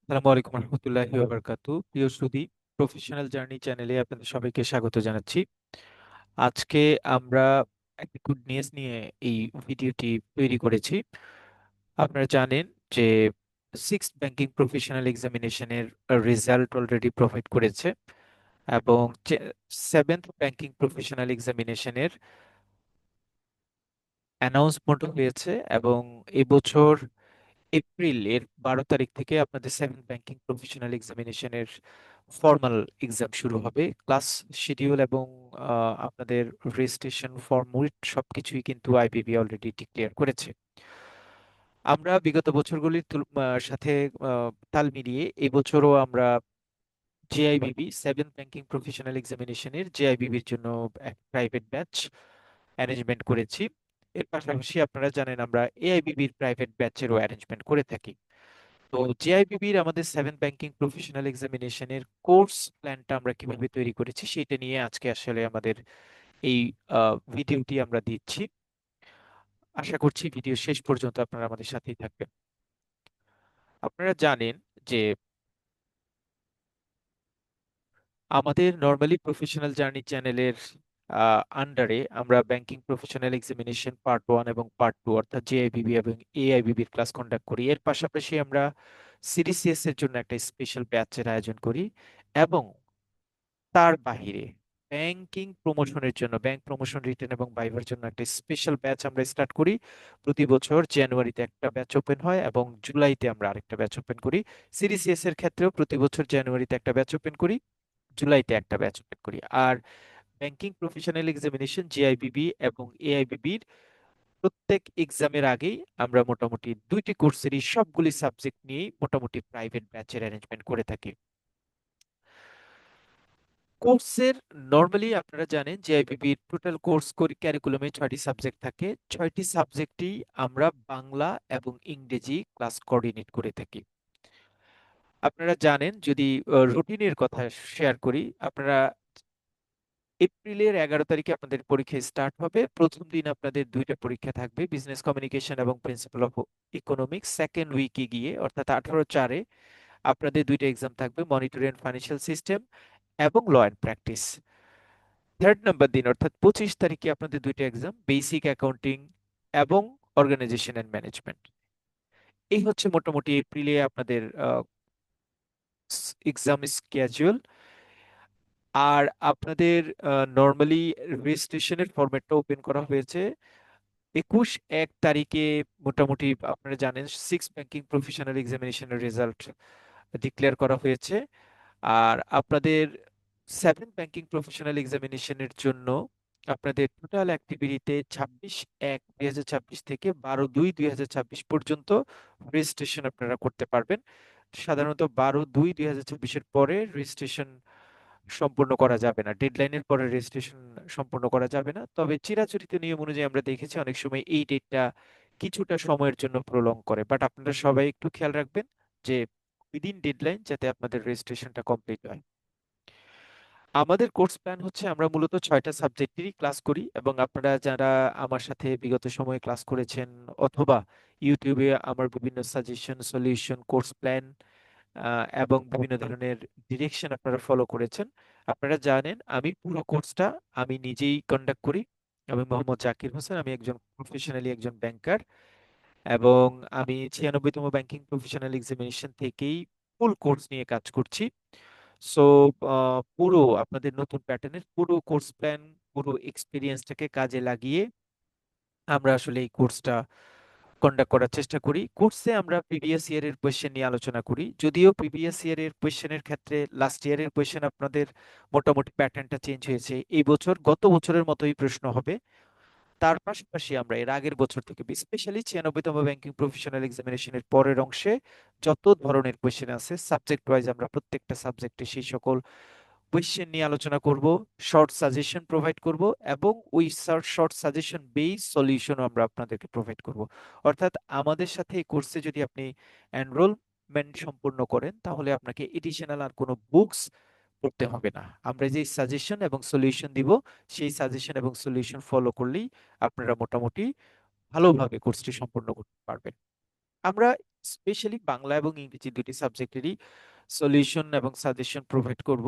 আসসালামু আলাইকুম রহমতুল্লাহি ওয়া বারাকাতু। প্রিয় সুধী, প্রফেশনাল জার্নি চ্যানেলে আপনাদের সবাইকে স্বাগত জানাচ্ছি। আজকে আমরা একটা গুড নিউজ নিয়ে এই ভিডিওটি তৈরি করেছি। আপনারা জানেন যে সিক্স ব্যাংকিং প্রফেশনাল এক্সামিনেশনের রেজাল্ট অলরেডি প্রোভাইড করেছে এবং সেভেন্থ ব্যাংকিং প্রফেশনাল এক্সামিনেশনের অ্যানাউন্সমেন্ট হয়েছে এবং এবছর এপ্রিল এর 12 তারিখ থেকে আপনাদের সেভেন ব্যাংকিং প্রফেশনাল এক্সামিনেশনের ফর্মাল এক্সাম শুরু হবে। ক্লাস শিডিউল এবং আপনাদের রেজিস্ট্রেশন ফর্মুট সবকিছুই কিন্তু আইবিবি অলরেডি ডিক্লেয়ার করেছে। আমরা বিগত বছরগুলির সাথে তাল মিলিয়ে এবছরও আমরা জেআইবিবি সেভেন ব্যাংকিং প্রফেশনাল এক্সামিনেশনের জেআইবিবির জন্য এক প্রাইভেট ব্যাচ অ্যারেঞ্জমেন্ট করেছি। এর পাশাপাশি আপনারা জানেন আমরা এআইবিবির প্রাইভেট ব্যাচেরও অ্যারেঞ্জমেন্ট করে থাকি। তো জেআইবিবির আমাদের সেভেন ব্যাংকিং প্রফেশনাল এক্সামিনেশনের কোর্স প্ল্যানটা আমরা কিভাবে তৈরি করেছি সেটা নিয়ে আজকে আসলে আমাদের এই ভিডিওটি আমরা দিচ্ছি। আশা করছি ভিডিও শেষ পর্যন্ত আপনারা আমাদের সাথেই থাকবেন। আপনারা জানেন যে আমাদের নর্মালি প্রফেশনাল জার্নি চ্যানেলের আন্ডারে আমরা ব্যাংকিং প্রফেশনাল এক্সামিনেশন পার্ট 1 এবং পার্ট 2 অর্থাৎ জেআইবিবি এবং এআইবিবির ক্লাস কন্ডাক্ট করি। এর পাশাপাশি আমরা সিডিসিএস এর জন্য একটা স্পেশাল ব্যাচের আয়োজন করি এবং তার বাহিরে ব্যাংকিং প্রমোশনের জন্য ব্যাংক প্রমোশন রিটেন এবং ভাইভার জন্য একটা স্পেশাল ব্যাচ আমরা স্টার্ট করি। প্রতি বছর জানুয়ারিতে একটা ব্যাচ ওপেন হয় এবং জুলাইতে আমরা আরেকটা ব্যাচ ওপেন করি। সিডিসিএস এর ক্ষেত্রেও প্রতি বছর জানুয়ারিতে একটা ব্যাচ ওপেন করি, জুলাইতে একটা ব্যাচ ওপেন করি। আর ব্যাংকিং প্রফেশনাল এক্সামিনেশন জেআইবিবি এবং এআইবিবির প্রত্যেক এক্সামের আগেই আমরা মোটামুটি দুইটি কোর্সেরই সবগুলি সাবজেক্ট নিয়েই মোটামুটি প্রাইভেট ব্যাচের অ্যারেঞ্জমেন্ট করে থাকি। কোর্সের নর্মালি আপনারা জানেন যে আইবিবির টোটাল কোর্স ক্যারিকুলামে 6টি সাবজেক্ট থাকে। 6টি সাবজেক্টই আমরা বাংলা এবং ইংরেজি ক্লাস কোঅর্ডিনেট করে থাকি। আপনারা জানেন, যদি রুটিনের কথা শেয়ার করি, আপনারা এপ্রিলের 11 তারিখে আপনাদের পরীক্ষা স্টার্ট হবে। প্রথম দিন আপনাদের দুইটা পরীক্ষা থাকবে, বিজনেস কমিউনিকেশন এবং প্রিন্সিপাল অফ ইকোনমিক্স। সেকেন্ড উইকে গিয়ে অর্থাৎ 18/4 আপনাদের দুইটা এক্সাম থাকবে, মনিটরি অ্যান্ড ফাইন্যান্সিয়াল সিস্টেম এবং law and practice. Third number দিন অর্থাৎ 25 তারিখে আপনাদের দুইটা এক্সাম, বেসিক অ্যাকাউন্টিং এবং অর্গানাইজেশন অ্যান্ড ম্যানেজমেন্ট। এই হচ্ছে মোটামুটি এপ্রিলে আপনাদের এক্সাম স্কেজুয়াল। আর আপনাদের নর্মালি রেজিস্ট্রেশনের ফরম্যাটটা ওপেন করা হয়েছে 21/1 তারিখে। মোটামুটি আপনারা জানেন সিক্স ব্যাংকিং প্রফেশনাল এক্সামিনেশনের রেজাল্ট ডিক্লেয়ার করা হয়েছে। আর আপনাদের সেভেন ব্যাংকিং প্রফেশনাল এক্সামিনেশনের জন্য আপনাদের টোটাল অ্যাক্টিভিটিতে 26/1/2026 থেকে 12/2/2026 পর্যন্ত রেজিস্ট্রেশন আপনারা করতে পারবেন। সাধারণত 12/2/2026-এর পরে রেজিস্ট্রেশন সম্পূর্ণ করা যাবে না, ডেডলাইনের পরে রেজিস্ট্রেশন সম্পূর্ণ করা যাবে না। তবে চিরাচরিত নিয়ম অনুযায়ী আমরা দেখেছি অনেক সময় এই ডেটটা কিছুটা সময়ের জন্য প্রলং করে, বাট আপনারা সবাই একটু খেয়াল রাখবেন যে উইদিন ডেডলাইন যাতে আপনাদের রেজিস্ট্রেশনটা কমপ্লিট হয়। আমাদের কোর্স প্ল্যান হচ্ছে আমরা মূলত 6টা সাবজেক্টেরই ক্লাস করি এবং আপনারা যারা আমার সাথে বিগত সময়ে ক্লাস করেছেন অথবা ইউটিউবে আমার বিভিন্ন সাজেশন, সলিউশন, কোর্স প্ল্যান এবং বিভিন্ন ধরনের ডিরেকশন আপনারা ফলো করেছেন, আপনারা জানেন আমি পুরো কোর্সটা আমি নিজেই কন্ডাক্ট করি। আমি মোহাম্মদ জাকির হোসেন, আমি একজন প্রফেশনালি একজন ব্যাংকার এবং আমি 96তম ব্যাংকিং প্রফেশনাল এক্সামিনেশন থেকেই ফুল কোর্স নিয়ে কাজ করছি। সো পুরো আপনাদের নতুন প্যাটার্নের পুরো কোর্স প্ল্যান, পুরো এক্সপিরিয়েন্সটাকে কাজে লাগিয়ে আমরা আসলে এই কোর্সটা কন্ডাক্ট করার চেষ্টা করি। কোর্সে আমরা প্রিভিয়াস ইয়ারের কোয়েশ্চেন নিয়ে আলোচনা করি, যদিও প্রিভিয়াস ইয়ারের কোয়েশ্চেনের ক্ষেত্রে লাস্ট ইয়ারের কোয়েশ্চেন আপনাদের মোটামুটি প্যাটার্নটা চেঞ্জ হয়েছে। এই বছর গত বছরের মতোই প্রশ্ন হবে। তার পাশাপাশি আমরা এর আগের বছর থেকে স্পেশালি 96তম ব্যাংকিং প্রফেশনাল এক্সামিনেশনের পরের অংশে যত ধরনের কোয়েশ্চেন আছে সাবজেক্ট ওয়াইজ আমরা প্রত্যেকটা সাবজেক্টে সেই সকল কোয়েশ্চেন নিয়ে আলোচনা করব, শর্ট সাজেশন প্রোভাইড করব এবং ওই শর্ট সাজেশন বেস সলিউশন আমরা আপনাদেরকে প্রোভাইড করব। অর্থাৎ আমাদের সাথে এই কোর্সে যদি আপনি এনরোলমেন্ট সম্পূর্ণ করেন তাহলে আপনাকে এডিশনাল আর কোনো বুকস পড়তে হবে না। আমরা যে সাজেশন এবং সলিউশন দিব সেই সাজেশন এবং সলিউশন ফলো করলেই আপনারা মোটামুটি ভালোভাবে কোর্সটি সম্পূর্ণ করতে পারবেন। আমরা স্পেশালি বাংলা এবং ইংরেজি দুটি সাবজেক্টেরই সলিউশন এবং সাজেশন প্রোভাইড করব।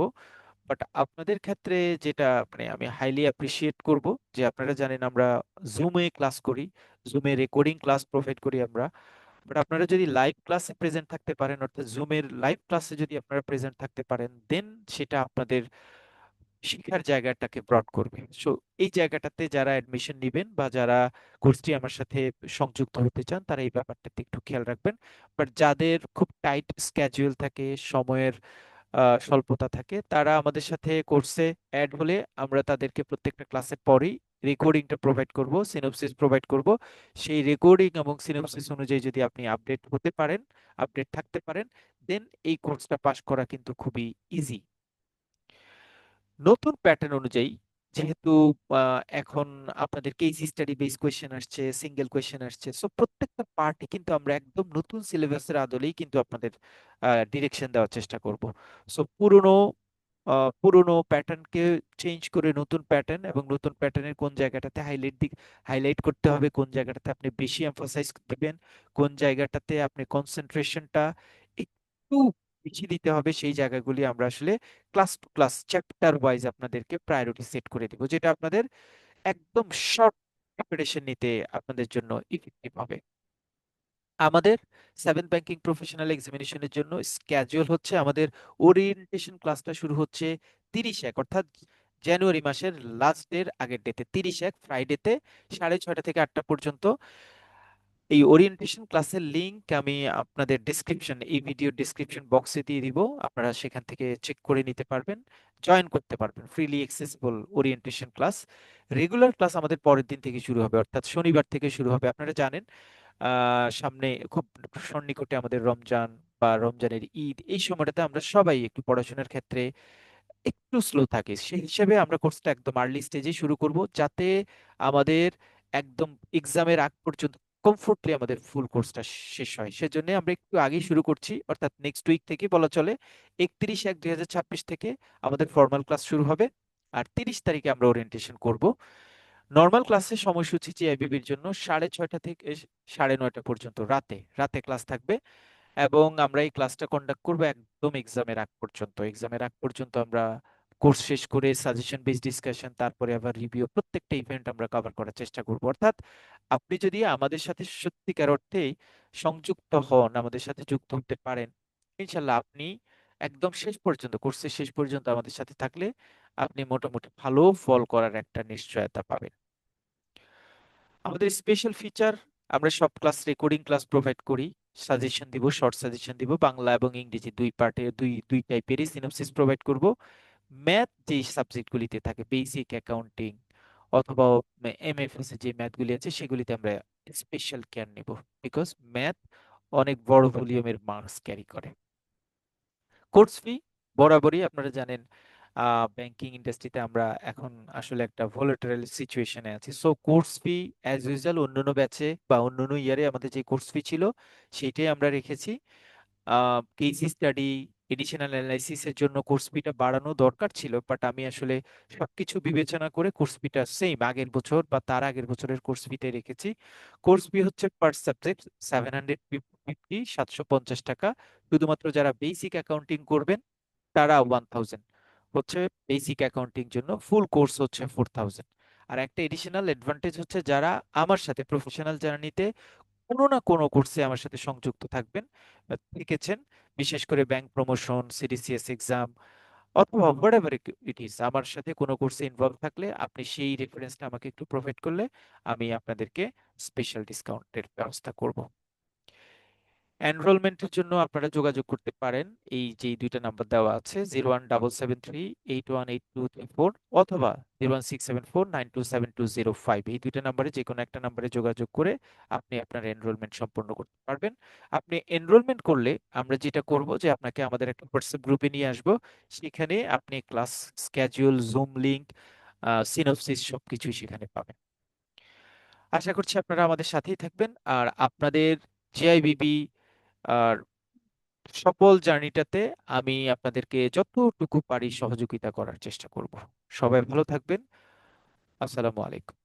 বাট আপনাদের ক্ষেত্রে যেটা মানে আমি হাইলি অ্যাপ্রিসিয়েট করব, যে আপনারা জানেন আমরা জুমে ক্লাস করি, জুমে রেকর্ডিং ক্লাস প্রোভাইড করি আমরা। বাট আপনারা যদি লাইভ ক্লাসে প্রেজেন্ট থাকতে পারেন, অর্থাৎ জুমের লাইভ ক্লাসে যদি আপনারা প্রেজেন্ট থাকতে পারেন, দেন সেটা আপনাদের শিক্ষার জায়গাটাকে ব্রড করবে। সো এই জায়গাটাতে যারা অ্যাডমিশন নেবেন বা যারা কোর্সটি আমার সাথে সংযুক্ত হতে চান, তারা এই ব্যাপারটাতে একটু খেয়াল রাখবেন। বাট যাদের খুব টাইট স্ক্যাজুয়াল থাকে, সময়ের স্বল্পতা থাকে, তারা আমাদের সাথে কোর্সে অ্যাড হলে আমরা তাদেরকে প্রত্যেকটা ক্লাসের পরেই রেকর্ডিংটা প্রোভাইড করব, সিনopসিস প্রোভাইড করব। সেই রেকর্ডিং এবং সিনopসিস অনুযায়ী যদি আপনি আপডেট হতে পারেন, আপডেট থাকতে পারেন, দেন এই কোর্সটা পাশ করা কিন্তু খুবই ইজি। নতুন প্যাটার্ন অনুযায়ী, যেহেতু এখন আপনাদের কেস স্টাডি বেস কোয়েশ্চেন আসছে, সিঙ্গেল কোয়েশ্চেন আসছে, সো প্রত্যেকটা পার্টে কিন্তু আমরা একদম নতুন সিলেবাসের আদলেই কিন্তু আপনাদের ডিরেকশন দেওয়ার চেষ্টা করব। সো পুরনো প্যাটার্নকে চেঞ্জ করে নতুন প্যাটার্ন, এবং নতুন প্যাটার্নের কোন জায়গাটাতে হাইলাইট করতে হবে, কোন জায়গাটাতে আপনি বেশি এমফাসাইজ দিবেন, কোন জায়গাটাতে আপনি কনসেন্ট্রেশনটা একটু বেশি দিতে হবে, সেই জায়গাগুলি আমরা আসলে class to class chapter wise আপনাদেরকে প্রায়োরিটি সেট করে দিব, যেটা আপনাদের একদম শর্ট প্রিপারেশন নিতে আপনাদের জন্য ইফেক্টিভ হবে। আমাদের সেভেন ব্যাংকিং প্রফেশনাল এক্সামিনেশনের জন্য স্ক্যাজুয়াল হচ্ছে, আমাদের ওরিয়েন্টেশন ক্লাসটা শুরু হচ্ছে 30/1, অর্থাৎ জানুয়ারি মাসের লাস্ট ডের আগের ডেতে, 30/1 ফ্রাইডেতে 6:30 থেকে 8টা পর্যন্ত। এই ওরিয়েন্টেশন ক্লাসের লিংক আমি আপনাদের ডেসক্রিপশন, এই ভিডিও ডেসক্রিপশন বক্সে দিয়ে দিব, আপনারা সেখান থেকে চেক করে নিতে পারবেন, জয়েন করতে পারবেন। Freely accessible orientation class. Regular class আমাদের পরের দিন থেকে শুরু হবে, অর্থাৎ শনিবার থেকে শুরু হবে। আপনারা জানেন সামনে খুব সন্নিকটে আমাদের রমজান বা রমজানের ঈদ, এই সময়টাতে আমরা সবাই একটু পড়াশোনার ক্ষেত্রে একটু স্লো থাকে, সেই হিসেবে আমরা কোর্সটা একদম আর্লি স্টেজে শুরু করব, যাতে আমাদের একদম এক্সামের আগ পর্যন্ত কমফোর্টলি আমাদের ফুল কোর্সটা শেষ হয়। সেজন্য আমরা একটু আগেই শুরু করছি, অর্থাৎ নেক্সট উইক থেকে বলা চলে। 31/1/2026 থেকে আমাদের ফর্মাল ক্লাস শুরু হবে, আর 30 তারিখে আমরা ওরিয়েন্টেশন করব। নর্মাল ক্লাসের সময়সূচি জিআইবিবির জন্য 6:30 থেকে 9:30 পর্যন্ত রাতে রাতে ক্লাস থাকবে, এবং আমরা এই ক্লাসটা কন্ডাক্ট করব একদম এক্সামের আগ পর্যন্ত। এক্সামের আগ পর্যন্ত আমরা কোর্স শেষ করে সাজেশন বেসড ডিসকাশন, তারপরে আবার রিভিউ, প্রত্যেকটা ইভেন্ট আমরা কভার করার চেষ্টা করব। অর্থাৎ আপনি যদি আমাদের সাথে সত্যিকার অর্থেই সংযুক্ত হন, আমাদের সাথে যুক্ত হতে পারেন, ইনশাল্লাহ আপনি একদম শেষ পর্যন্ত, কোর্সের শেষ পর্যন্ত আমাদের সাথে থাকলে আপনি মোটামুটি ভালো ফল করার একটা নিশ্চয়তা পাবেন। আমাদের স্পেশাল ফিচার, আমরা সব ক্লাস রেকর্ডিং ক্লাস প্রোভাইড করি, সাজেশন দিব, শর্ট সাজেশন দিব, বাংলা এবং ইংরেজি দুই পার্টে দুই দুই টাইপেরই সিনopসিস প্রোভাইড করব। ম্যাথ যে সাবজেক্টগুলিতে থাকে, বেসিক অ্যাকাউন্টিং অথবা এমএফএস এর যে ম্যাথগুলি আছে, সেগুলিতে আমরা স্পেশাল কেয়ার নিব, বিকজ ম্যাথ অনেক বড় ভলিউমের মার্কস ক্যারি করে। কোর্স ফি বরাবরই আপনারা জানেন, ব্যাংকিং ইন্ডাস্ট্রিতে আমরা এখন আসলে একটা ভোলাটাইল সিচুয়েশনে আছি। So course fee as usual অন্যান্য ব্যাচে বা অন্যান্য ইয়ারে আমাদের যে কোর্স ফি ছিল সেটাই আমরা রেখেছি। কেস স্টাডি, এডিশনাল অ্যানালাইসিস এর জন্য কোর্স ফিটা বাড়ানো দরকার ছিল, বাট আমি আসলে সবকিছু বিবেচনা করে কোর্স ফিটা সেম আগের বছর বা তার আগের বছরের কোর্স ফিতে রেখেছি। কোর্স ফি হচ্ছে পার সাবজেক্ট 750 টাকা। শুধুমাত্র যারা বেসিক অ্যাকাউন্টিং করবেন তারা 1000 হচ্ছে বেসিক অ্যাকাউন্টিং জন্য, ফুল কোর্স হচ্ছে 4000। আর একটা এডিশনাল অ্যাডভান্টেজ হচ্ছে, যারা আমার সাথে প্রফেশনাল জার্নিতে কোনো না কোনো কোর্সে আমার সাথে সংযুক্ত থাকবেন বা থেকেছেন, বিশেষ করে ব্যাংক প্রমোশন, সিডিসিএস এক্সাম, অথবা হোয়াট এভার ইট ইজ, আমার সাথে কোনো কোর্সে ইনভলভ থাকলে আপনি সেই রেফারেন্সটা আমাকে একটু প্রোভাইড করলে আমি আপনাদেরকে স্পেশাল ডিসকাউন্টের ব্যবস্থা করব। এনরোলমেন্টের জন্য আপনারা যোগাযোগ করতে পারেন, এই যে দুইটা নাম্বার দেওয়া আছে, 01773 818234, অথবা 01674 927205, এই দুইটা নাম্বারে যে কোনো একটা নাম্বারে যোগাযোগ করে আপনি আপনার এনরোলমেন্ট সম্পন্ন করতে পারবেন। আপনি এনরোলমেন্ট করলে আমরা যেটা করব, যে আপনাকে আমাদের একটা হোয়াটসঅ্যাপ গ্রুপে নিয়ে আসবো, সেখানে আপনি ক্লাস স্ক্যাজুয়াল, জুম লিংক, সিনopসিস সবকিছুই সেখানে পাবেন। আশা করছি আপনারা আমাদের সাথেই থাকবেন, আর আপনাদের জেআইবিবি আর সকল জার্নিটাতে আমি আপনাদেরকে যতটুকু পারি সহযোগিতা করার চেষ্টা করব। সবাই ভালো থাকবেন। আসসালামু আলাইকুম।